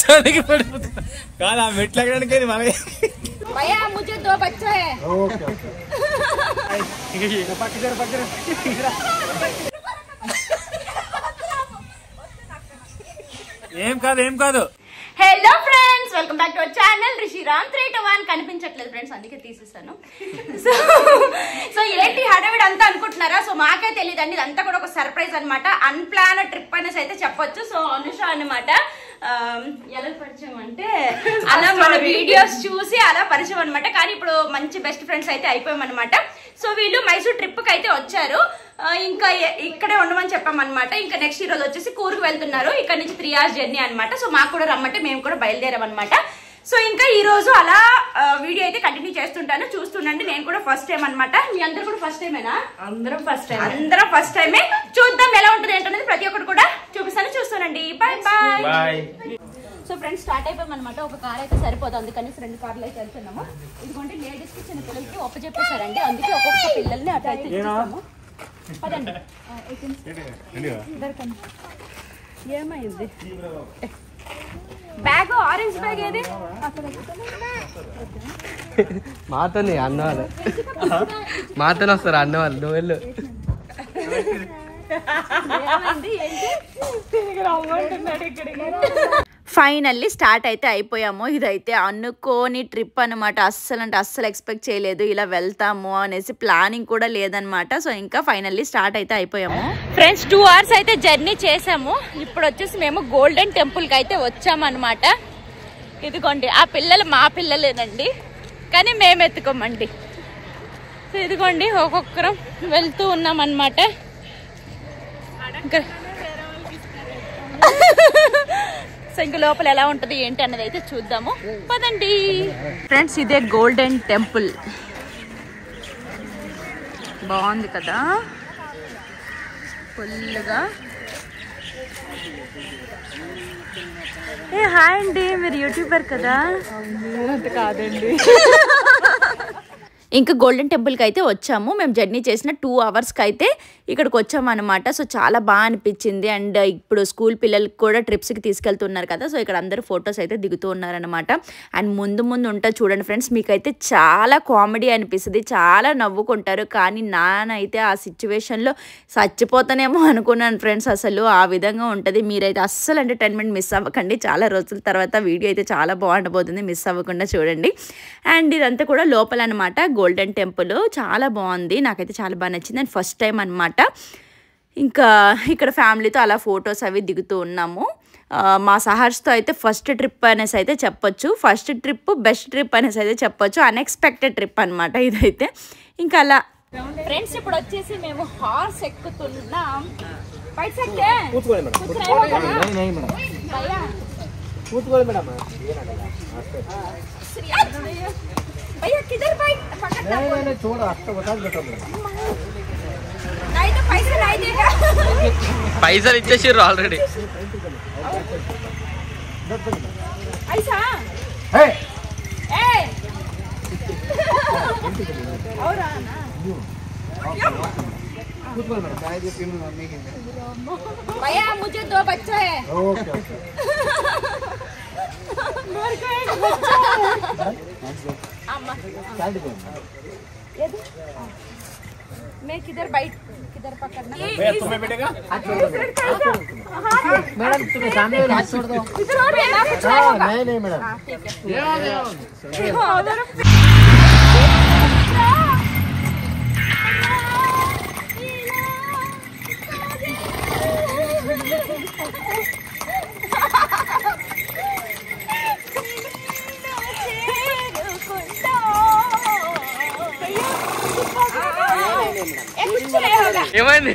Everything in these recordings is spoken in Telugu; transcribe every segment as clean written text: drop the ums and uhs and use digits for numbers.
చలికి పడిపోతున్నా కాదు ఆ మెట్లు ఎక్కడానికి మన भैया मुझे 2 बच्चे हैं। ఏం కాదు hello friends, welcome back to our channel Rishiram 321. కనిపించట్లేదు ఫ్రెండ్స్, అందుకే తీసేసాను. సో ఏంటి హడావిడి అంతా అనుకుంటున్నారా? సో మాకే తెలియదండి, ఇదంతా కూడా ఒక సర్ప్రైజ్ అనమాట. అన్ప్లాన్ ట్రిప్ అనేసి అయితే చెప్పొచ్చు. సో అనుష అనమాట ఎలా పరిచయం అంటే అలా మన వీడియోస్ చూసి అలా పరిచయం అనమాట. కానీ ఇప్పుడు మంచి బెస్ట్ ఫ్రెండ్స్ అయితే అయిపోయాం అనమాట. సో వీళ్ళు మైసూర్ ట్రిప్ కి అయితే వచ్చారు. ఇంకా ఇక్కడే ఉండమని చెప్పామన్నమాట. ఇంకా నెక్స్ట్ ఈ రోజు వచ్చేసి కూర్గ్ వెళ్తున్నారు. ఇక్కడ నుంచి 3 hours జర్నీ అనమాట. సో మాకు కూడా రమ్మంటే మేము కూడా బయలుదేరాం అనమాట. సో ఇంకా ఈ రోజు అలా వీడియో అయితే కంటిన్యూ చేస్తుంటాను, చూస్తుండండి. నేను కూడా ఫస్ట్ టైం అనమాట. మీ అందరూ కూడా ఫస్ట్ టైమేనా? అందరం ఫస్ట్ టైమే. చూద్దాం ఎలా ఉంటుంది ఏంటనేది ప్రతి ఒక్కరు కూడా చూపిస్తాను, చూస్తానండి. Bye bye. So friends start అయిపోయాం అనమాట. ఒక కార్ అయితే సరిపోదు, అందుకని 2 కార్లు అయితే వెళ్తున్నాము. ఇదిగోండి లేడీస్ కి చిన్న పిల్లలకి ఒప్పచెప్పేశారండి, అందుకే ఒక్కొక్క పిల్లల్ని అట్లా అయితే ఇచ్చేస్తాము. పదండి. ఏమైంది బ్యాగ్? ఆరెంజ్ బ్యాగ్ ఏది? మాతోనే అన్నవాళ్ళు మాతోనే వస్తారు అన్నవాళ్ళు. నువ్వు వెళ్ళు. ఫైనల్లీ స్టార్ట్ అయితే అయిపోయాము. ఇదైతే అనుకోని ట్రిప్ అనమాట. అస్సలు ఎక్స్పెక్ట్ చేయలేదు ఇలా వెళ్తాము అనేసి, ప్లానింగ్ కూడా లేదనమాట. సో ఇంకా ఫైనల్లీ స్టార్ట్ అయితే అయిపోయాము ఫ్రెండ్స్. 2 hours అయితే జర్నీ చేసాము. ఇప్పుడు వచ్చేసి మేము గోల్డెన్ టెంపుల్ కి అయితే వచ్చామన్నమాట. ఇదిగోండి ఆ పిల్లలు మా పిల్లలేనండి, కానీ మేము ఎత్తుకోమండి. సో ఇదిగోండి ఒక్కొక్కరం వెళ్తూ ఉన్నాం అన్నమాట. సో ఇంక లోపల ఎలా ఉంటది ఏంటి అన్నది అయితే చూద్దాము, పదండి ఫ్రెండ్స్. ఇదే గోల్డెన్ టెంపుల్, బాగుంది కదా ఫుల్గా. ఏ హాయ్ అండి, మీరు యూట్యూబర్ కదా? కాదండి. ఇంకా గోల్డెన్ టెంపుల్కి అయితే వచ్చాము. మేము జర్నీ చేసిన 2 hours అయితే ఇక్కడికి వచ్చాము అనమాట. సో చాలా బాగా అనిపించింది. అండ్ ఇప్పుడు స్కూల్ పిల్లలకి కూడా ట్రిప్స్కి తీసుకెళ్తున్నారు కదా, సో ఇక్కడ అందరూ ఫొటోస్ అయితే దిగుతూ ఉన్నారనమాట. అండ్ ముందు ఉంటుంది చూడండి ఫ్రెండ్స్, మీకైతే చాలా కామెడీ అనిపిస్తుంది, చాలా నవ్వుకుంటారు. కానీ నానైతే ఆ సిచ్యువేషన్లో చచ్చిపోతానేమో అనుకున్నాను ఫ్రెండ్స్. అసలు ఆ విధంగా ఉంటుంది. మీరైతే అస్సలు ఎంటర్టైన్మెంట్ మిస్ అవ్వకండి. చాలా రోజుల తర్వాత వీడియో అయితే చాలా బాగుండబోతుంది, మిస్ అవ్వకుండా చూడండి. అండ్ ఇదంతా కూడా లోపల అనమాట గోల్డెన్ టెంపుల్. చాలా బాగుంది, నాకైతే చాలా బాగా నచ్చింది. అండ్ ఫస్ట్ టైం అనమాట. ఇంకా ఇక్కడ ఫ్యామిలీతో అలా ఫొటోస్ అవి దిగుతూ ఉన్నాము. మా సహర్స్తో అయితే ఫస్ట్ ట్రిప్ అనేసి అయితే చెప్పొచ్చు. ఫస్ట్ ట్రిప్ బెస్ట్ ట్రిప్ అనేసి అయితే చెప్పొచ్చు. అన్ఎక్స్పెక్టెడ్ ట్రిప్ అనమాట ఇదైతే. ఇంకా అలా ఫ్రెండ్స్ ఇప్పుడు వచ్చేసి మేము హార్స్ ఎక్కుతున్నాం. పైసలు ఇచ్చేసారు ఆల్రెడీ. भैया मुझे 2 बच्चे हैं। मैं किधर पकड़ना? तुम्हें बैठेगा मैडम, तुम्हें सामने हाथ छोड़ दो. नहीं मैडम, ఏమైంది?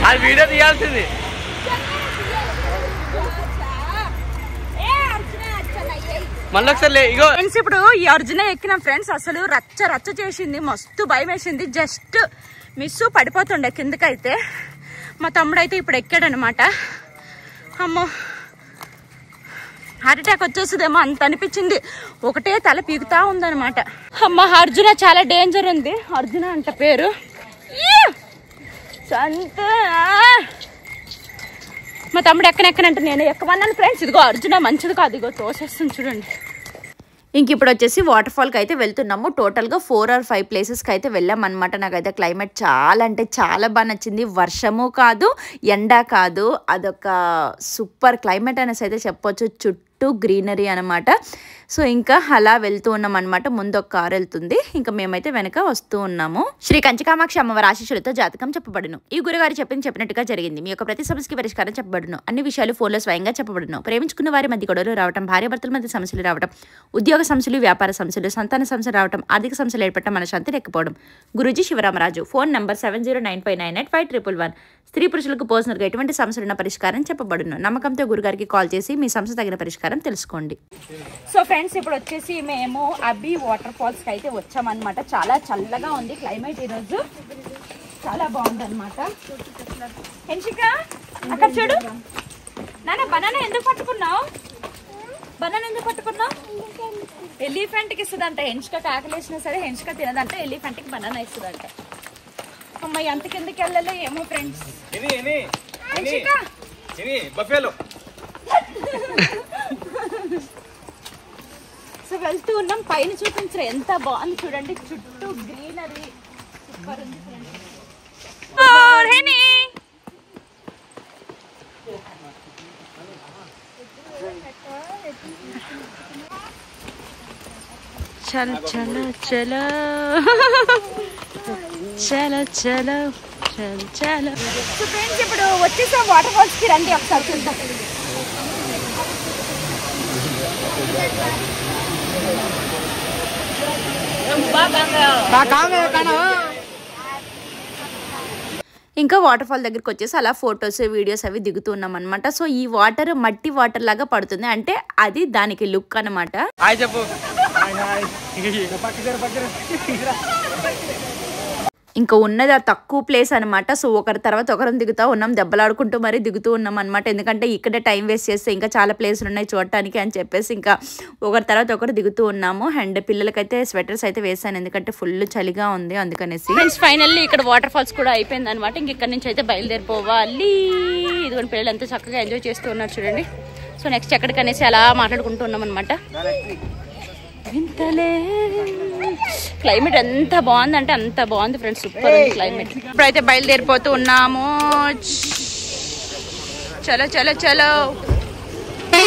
అది వీడియో తీయాల్సింది. మళ్ళీ ఒకసారి ఇగో ఫ్రెండ్స్, ఇప్పుడు ఈ అర్జున ఎక్కిన ఫ్రెండ్స్ అసలు రచ్చ చేసింది, మస్తు భయం వేసింది. జస్ట్ మిస్ పడిపోతుండే కిందకైతే. మా తమ్ముడు అయితే ఇప్పుడు ఎక్కాడనమాట. అమ్మో, హార్ట్ అటాక్ వచ్చేస్తుందేమో అంత అనిపించింది. ఒకటే తల పీకుతా ఉందనమాట. అమ్మ, అర్జున చాలా డేంజర్ ఉంది. అర్జున అంట పేరు. సంత మా తమ్ముడు ఎక్కనెక్కనంటే నేను ఎక్కమన్నాను ఫ్రెండ్స్. ఇదిగో అర్జున మంచిది కాదు, ఇదిగో తోసేస్తుంది చూడండి. ఇంక ఇప్పుడు వచ్చేసి వాటర్ ఫాల్కి అయితే వెళ్తున్నాము. టోటల్గా 4 or 5 ప్లేసెస్కి అయితే వెళ్ళామన్నమాట. నాకైతే క్లైమేట్ చాలా అంటే చాలా బాగా నచ్చింది. వర్షము కాదు, ఎండ కాదు, అదొక సూపర్ క్లైమేట్ అనేసి అయితే చెప్పొచ్చు. చుట్టూ గ్రీనరీ అనమాట. సో ఇంకా అలా వెళ్తూ ఉన్నాం అనమాట. ముందు ఒక కారు వెళ్తుంది, ఇంకా మేమైతే వెనక వస్తూ ఉన్నాము. శ్రీ కంచికామాక్షి అమ్మవారి ఆశీస్సులతో జాతకం చెప్పబడును. ఈ గురుగారు చెప్పినట్టుగా జరిగింది. మీ యొక్క ప్రతి సమస్యకి పరిష్కారం చెప్పబడును. అన్ని విషయాలు ఫోన్లో స్వయంగా చెప్పబడును. ప్రేమించుకున్న వారి మధ్య గొడవలు రావడం, భార్యాభర్తల మధ్య సమస్యలు రావడం, ఉద్యోగ సమస్యలు, వ్యాపార సమస్యలు, సంతాన సమస్యలు రావడం, ఆర్థిక సమస్యలు ఏర్పడటం, మనశాంతి లేకపోవడం. గురూజీ శివరామరాజు. Phone number 7095985111. స్త్రీ పురుషులకు పర్సనల్గా ఎటువంటి సమస్యలున్న పరిష్కారం చెప్పబడును. నమ్మకంతో గురుగారికి కాల్ చేసి మీ సమస్య తగిన పరిష్కారం తెలుసుకోండి. సో ఫ్రెండ్స్ ఇప్పుడు వచ్చేసి మేము అబ్బి వాటర్ ఫాల్స్కి అయితే వచ్చామన్నమాట. చాలా చల్లగా ఉంది క్లైమేట్ ఈరోజు, చాలా బాగుంది అనమాట. హెన్షిక అక్కడ చూడు నాన్న, బనానా ఎందుకు పట్టుకున్నావు? బనానా ఎందుకు పట్టుకున్నావు? ఎలిఫెంట్కి ఇస్తుందంట. హెన్షిక ఆకలేసినా సరే హెన్షిక తినదంట, ఎలిఫెంట్కి బనానా ఇస్తుందంట. అమ్మాయి అంత కిందకి వెళ్ళలే ఏమో ఫ్రెండ్స్. సో వెళ్తూ ఉన్నాం. పైన చూపించరు ఎంత బాగుంది చూడండి, చుట్టూ గ్రీనరీ సూపర్ ఉంది ఫ్రెండ్స్. చలో చలో చలో చలో చలో చలో చలో. సో ఫ్రెండ్స్ ఇప్పుడు వచ్చేసాం వాటర్ ఫాల్స్ కి, రండి ఒకసారి చూద్దాం. ఇంకా వాటర్ ఫాల్ దగ్గరికి వచ్చేసి అలా ఫొటోస్ వీడియోస్ అవి దిగుతూ ఉన్నాం అనమాట. సో ఈ వాటర్ మట్టి వాటర్ లాగా పడుతుంది, అంటే అది దానికి లుక్ అనమాట. ఇంకా ఉన్నది ఆ తక్కువ ప్లేస్ అనమాట. సో ఒకరి తర్వాత ఒకరం దిగుతూ ఉన్నాం, దెబ్బలాడుకుంటూ మరీ దిగుతూ ఉన్నాం అనమాట. ఎందుకంటే ఇక్కడే టైం వేస్ట్ చేస్తే ఇంకా చాలా ప్లేసులు ఉన్నాయి చూడటానికి అని చెప్పేసి ఇంకా ఒకరి తర్వాత ఒకరు దిగుతూ ఉన్నాము. అండ్ పిల్లలకైతే స్వెటర్స్ అయితే వేసాను, ఎందుకంటే ఫుల్ చలిగా ఉంది అందుకనేసి. ఫ్రెండ్స్ ఫైనల్లీ ఇక్కడ వాటర్ ఫాల్స్ కూడా అయిపోయింది అనమాట. ఇంక ఇక్కడ నుంచి అయితే బయలుదేరిపోవాలి. ఇదిగోండి పిల్లలు ఎంతో చక్కగా ఎంజాయ్ చేస్తూ ఉన్నారు చూడండి. సో నెక్స్ట్ ఎక్కడికనేసి అలా మాట్లాడుకుంటూ ఉన్నాం అనమాట. క్లైమేట్ ఎంత బాగుందంటే అంత బాగుంది ఫ్రెండ్స్, సూపర్ ఉంది క్లైమేట్. ఇప్పుడైతే బయలుదేరిపోతూ ఉన్నాము. చలో చలో చలో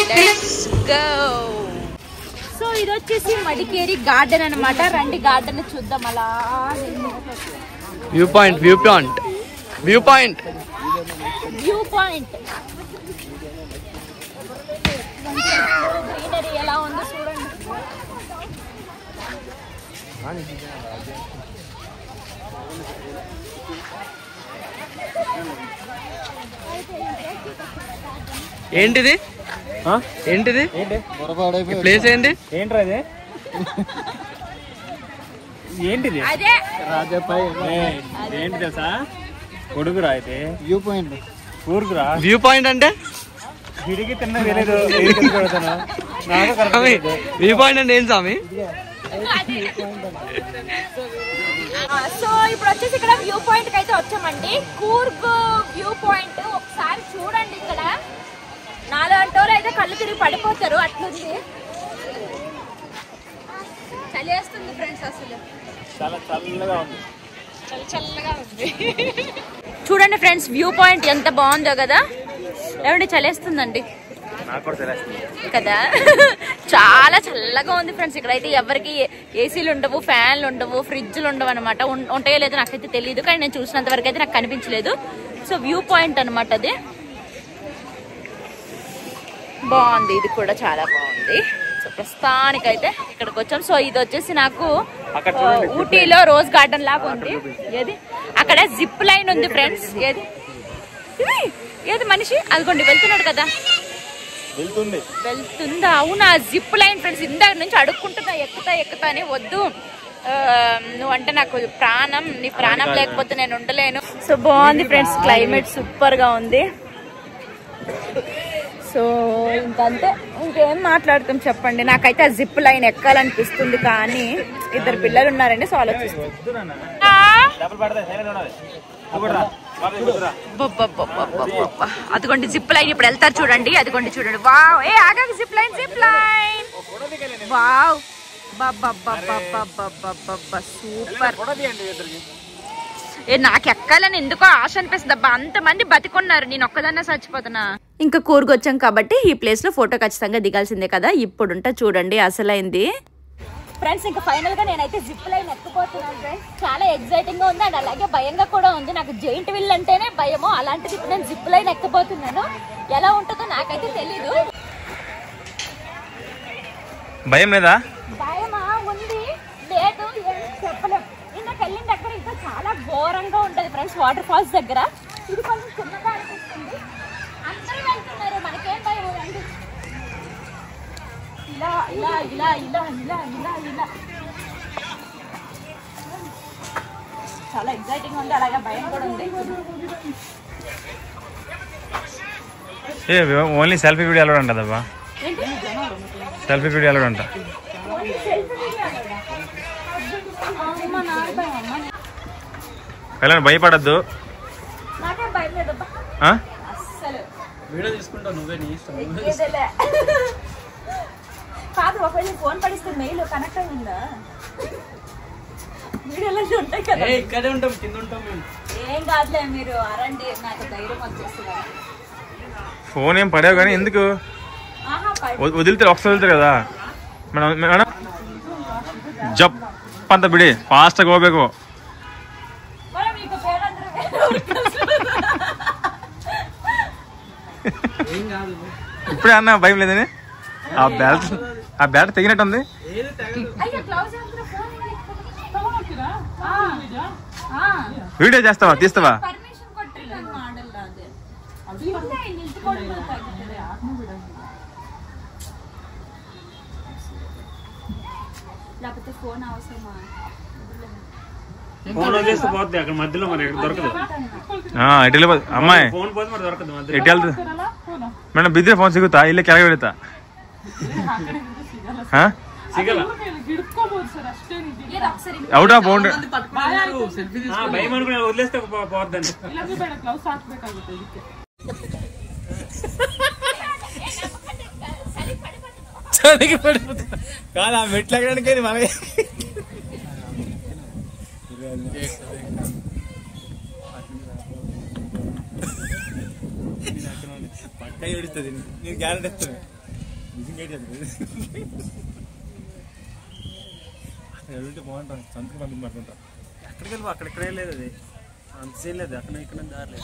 లెట్స్ గో. సో ఇది వచ్చేసి మడికేరి గార్డెన్ అనమాట. రండి గార్డెన్ చూద్దాం. అలా view point view point view point view point greenery ఎలా ఉందో చూడండి. ఏంటిది ఏంటిది ప్లేస్ ఏంటి? ఏంట్రా ఇది? ఏంటిది? ఏంటి తెలుసా? కొడుకురా అయితే వ్యూ పాయింట్. ఊరుకురా వ్యూ పాయింట్ అంటే తిరిగి తిన్నా తెలియదు. వ్యూ పాయింట్ అంటే ఏం స్వామి? సో ఇప్పుడు వచ్చేసి ఇక్కడ వ్యూ పాయింట్ కి అయితే వచ్చామండి. కూర్గ్ వ్యూ పాయింట్ ఒకసారి చూడండి. ఇక్కడ నాలుగు వాళ్ళు అయితే కళ్ళు తిరిగి పడిపోతారు, అట్లుంది. చలి వేస్తుంది ఫ్రెండ్స్, అసలు చాలా చల్లగా ఉంది. చల్లగా ఉంది. చూడండి ఫ్రెండ్స్ వ్యూ పాయింట్ ఎంత బాగుందో కదా. ఏమండి చలేస్తుందండి కదా, చాలా చల్లగా ఉంది ఫ్రెండ్స్. ఇక్కడైతే ఎవరికి ఏసీలు ఉండవు, ఫ్యాన్లు ఉండవు, ఫ్రిడ్జ్లు ఉండవు అనమాట. ఉంటాయో లేదో నాకైతే తెలియదు, కానీ నేను చూసినంత వరకు అయితే నాకు కనిపించలేదు. సో వ్యూ పాయింట్ అనమాట అది. బాగుంది, ఇది కూడా చాలా బాగుంది. సో ప్రస్తుతానికైతే ఇక్కడికి వచ్చాం. సో ఇది వచ్చేసి నాకు ఊటీలో రోజ్ గార్డెన్ లాగా ఉంది. ఏది అక్కడ జిప్ లైన్ ఉంది ఫ్రెండ్స్. ఏది ఏది మనిషి అదిగోండి వెళ్తున్నాడు కదా, వెళ్తుందా? అవునా, జిప్ లైన్ ఫ్రెండ్స్. ఇందాక నుంచి అడుక్కుంటున్నా ఎక్కుతా అని. వద్దు, నువ్వంటే నాకు ప్రాణం, నీ ప్రాణం లేకపోతే నేను ఉండలేను. సో బాగుంది ఫ్రెండ్స్, క్లైమేట్ సూపర్ గా ఉంది. సో ఇంకంతే, ఇంకేం మాట్లాడుతాం చెప్పండి. నాకైతే ఆ జిప్ లైన్ ఎక్కాలనిపిస్తుంది, కానీ ఇద్దరు పిల్లలు ఉన్నారండి. సో ఆలోచిస్తుంది. అదిగోండి జిప్ లైన్ ఇప్పుడు వెళ్తారు చూడండి. అదిగోండి చూడండి. వావ్ ఏ ఆగా జిప్ లైన్ వావ్ సూపర్. నాకు ఎక్కాలని ఎందుకో ఆశ అనిపిస్తుంది అబ్బా. అంతమంది బతికున్నారు, నేను ఒక్కదాన్నే చచ్చిపోతున్నా. ఇంకా కూరుకొచ్చాం కాబట్టి ఈ ప్లేస్ లో ఫోటో ఖచ్చితంగా దిగాల్సిందే కదా. ఇప్పుడుంటా చూడండి అసలైంది ఫ్రెండ్స్. ఇంకా ఫైనల్ గా నేనైతే జిప్ లైన్ ఎక్కిపోతున్నాను ఫ్రెండ్స్. చాలా ఎక్సైటింగ్ గా ఉంది అండ్ అలాగే భయంగా కూడా ఉంది. నాకు జైంట్ వీల్ అంటేనే భయము, అలాంటిది ఇప్పుడు నేను జిప్ లైన్ ఎక్కిపోతున్నాను. ఎలా ఉంటుందో నాకైతే తెలీదు. భయం లేదా? భయమా ఉంది, లేదు చెప్పలేం. ఇందాక వెళ్ళిన దగ్గర ఇంకా చాలా ఘోరంగా ఉంటది ఫ్రెండ్స్. వాటర్ ఫాల్స్ దగ్గర ఇది కొంచెం చిన్నగా అనిపిస్తుంది. అందరూ వెళ్తున్నారు, మనకేం భయం అండి. ఇలా ఇలా ఇలా ఇలా ఇలా ఇలా ఇలా చాలా ఎక్సైటింగ్ ఉంది, అలాగే భయం కూడా ఉంది. Only selfie video అలవాడు అంటదబ్బా. Selfie video అలవాడు అంట. పిల్లలు భయపడద్దు. నాకేం భయం లేదబ్బా అస్సలు. వీడియో తీసుకుంటావు నువ్వే, నీ ఇష్టం. కాదు ఒకవేళ ఫోన్ పడిస్తే మెయిల్ కనెక్ట్ అయిందా? వీడియోలో ఉంటాయి కదా. ఇక్కడే ఉంటాం, కింద ఉంటాం మేము. ఏం కాదులే, మీరు అరండి, నాకు ధైర్యం వచ్చేస్తుంది. ఫోన్ ఏం పడావు కానీ ఎందుకు వదిలితే ఒకసారి వదులుతారు కదా మేడం. జప్ అంత బిడి ఫాస్ట్ గా ಹೋಗಬೇಕು. ఇప్పుడే అన్న భయం లేదని. ఆ బ్యాట్ తెగినట్టు ఉంది. వీడియో చేస్తావా, తీస్తావా? లేకపోతే ఫోన్ అవసరమా? ఫోన్ వదిలేస్తే పోద్ది అక్కడ మధ్యలో, మరి దొరకదు. అమ్మాయి ఫోన్ పోతే మరి దొరకదు. ఎటు వెళ్తుంది మేడం? బిద్రే ఫోన్ సిಗುತ್ತಾ? ಇಲ್ಲೇ ಕೆಳಗೆ ಬೀಳುತ್ತಾ? Out of boundary. భయం అనుకుని వదిలేస్తే పోద్దండి. పడిపోతుంది కాదు ఆ మెట్లు ఎక్కడానికి మనకి. పక్క ఏడుస్తుంది, నేను గ్యారెంటీ ఇస్తాను. వెళ్తే బాగుంటాను, సంతకు పంపించి పట్టుకుంటాం. ఎక్కడికి వెళ్ళి అక్కడెక్కడే లేదు, అది అంత సీన్ లేదు. అక్కడ ఇక్కడ దారలేదు.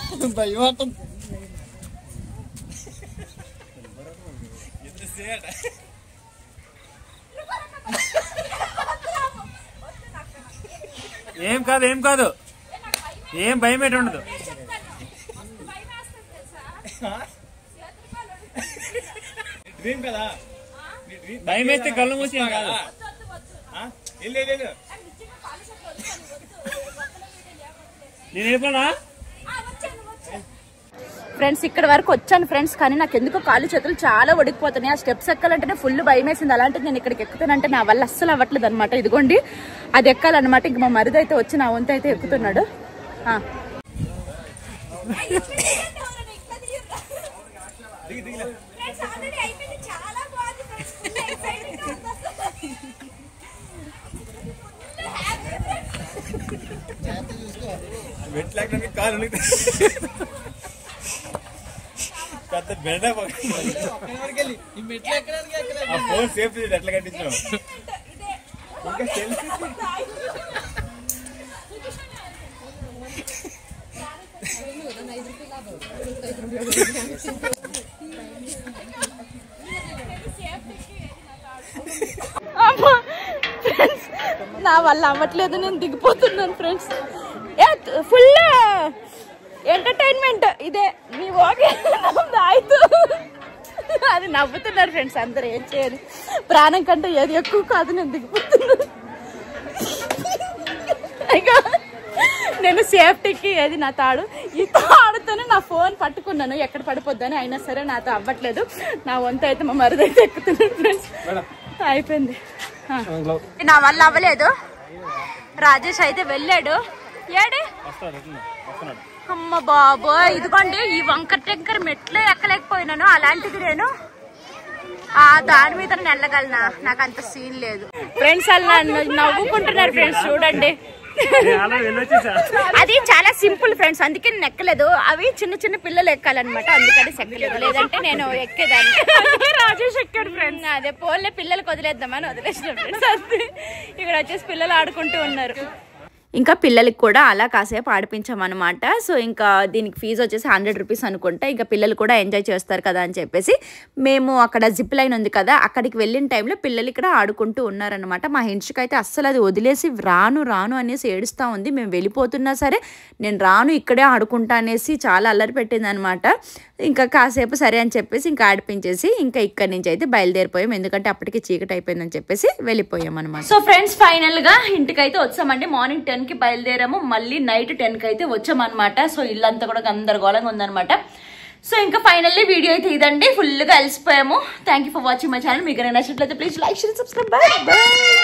ఏం కాదు, ఏం కాదు, ఏం భయం ఏంటి ఉండదు. డ్రీమ్ కదా, భయం వేస్తే కళ్ళు మూసి కాదు. నేను వెళ్ళిపోనా ఫ్రెండ్స్? ఇక్కడ వరకు వచ్చాను ఫ్రెండ్స్, కానీ నాకు ఎందుకో కాళ్ళు చేతులు చాలా వడికిపోతున్నాయి. ఆ స్టెప్స్ ఎక్కాలంటేనే ఫుల్ భయం వేసింది. అలాంటిది నేను ఇక్కడికి ఎక్కుతానంటే నా వల్ల అస్సలు అవ్వట్లేదు అనమాట. ఇదిగోండి అది ఎక్కాలన్నమాట. ఇంక మా మరిది అయితే వచ్చి నా వంతు అయితే ఎక్కుతున్నాడు. మెట్లకి కాలు పెద్ద బెడ ఫోన్ సేఫ్టీ ఎట్లా కట్టించావు? నా వల్ల అవ్వట్లేదు, నేను దిగిపోతున్నాను ఫ్రెండ్స్. ఫుల్ ఎంటర్టైన్మెంట్ ఇదే. నీ ఓకే ఆಯ್ತು. అది నవ్వుతున్నారు ఫ్రెండ్స్ అందరు. ఏం చేయాలి, ప్రాణం కంటే ఏది ఎక్కువ కాదు. నేను దిగిపోతున్నాను. నేను సేఫ్టీకి ఏది నా తాడు, ఈ తాడుతోనే నా ఫోన్ పట్టుకున్నాను ఎక్కడ పడిపోద్దని. అయినా సరే నాతో అవ్వట్లేదు. నా వంతు అయితే మా మరుదైతే ఎక్కుతున్నాను ఫ్రెండ్స్. అయిపోయింది. నా వల్ల అవ్వలేదు. రాజేష్ అయితే వెళ్ళాడు. ఏడే అమ్మ బాబోయ్, ఇదిగోండి ఈ వంకర టెంకర మెట్లే ఎక్కలేకపోయినాను. అలాంటిది నేను దాని మీద వెళ్ళగలనా? నాకు అంత సీన్ లేదు ఫ్రెండ్స్. అలా నవ్వుకుంటున్నారు ఫ్రెండ్స్, చూడండి. అది చాలా సింపుల్ ఫ్రెండ్స్, అందుకే నేను ఎక్కలేదు. అవి చిన్న చిన్న పిల్లలు ఎక్కాలన్నమాట, అందుకని ఎక్కలేదు. లేదంటే నేను ఎక్కేదాన్ని. రాజేష్ ఎక్కాడు ఫ్రెండ్స్. అదే పోలే పిల్లలకు వదిలేద్దామని వదిలేసిన ఫ్రెండ్స్. అంతే. ఇక్కడ వచ్చేసి పిల్లలు ఆడుకుంటూ ఉన్నారు. ఇంకా పిల్లలకి కూడా అలా కాసేపు ఆడిపించామన్నమాట. సో ఇంకా దీనికి ఫీజు వచ్చేసి 100 రూపీస్ అనుకుంటా. ఇంకా పిల్లలు కూడా ఎంజాయ్ చేస్తారు కదా అని చెప్పేసి మేము అక్కడ జిప్ లైన్ ఉంది కదా, అక్కడికి వెళ్ళిన టైంలో పిల్లలు ఇక్కడ ఆడుకుంటూ ఉన్నారనమాట. మా హించుకి అయితే అస్సలు అది వదిలేసి రాను రాను అనేసి ఏడుస్తూ ఉంది. మేము వెళ్ళిపోతున్నా సరే నేను రాను, ఇక్కడే ఆడుకుంటా అనేసి చాలా అల్లరి పెట్టింది అనమాట. ఇంకా కాసేపు సరే అని చెప్పేసి ఇంకా ఆడిపించేసి ఇంకా ఇక్కడి నుంచి అయితే బయలుదేరిపోయాం. ఎందుకంటే అప్పటికి చీకటి అయిపోయిందని చెప్పేసి వెళ్ళిపోయాం అనమాట. సో ఫ్రెండ్స్ ఫైనల్ గా ఇంటికి అయితే వచ్చామండి. మార్నింగ్ 10 కి బయలుదేరాము, మళ్ళీ నైట్ 10 కి అయితే వచ్చామన్నమాట. సో ఇల్లంతా కూడా గందరగోళంగా ఉందన్నమాట. సో ఇంకా ఫైనల్లీ వీడియో అయితే ఇదండి. ఫుల్ గా అలసిపోయాము. Thank you for watching my channel. మీకు నచ్చినట్లయితే please like, share, subscribe. Bye by.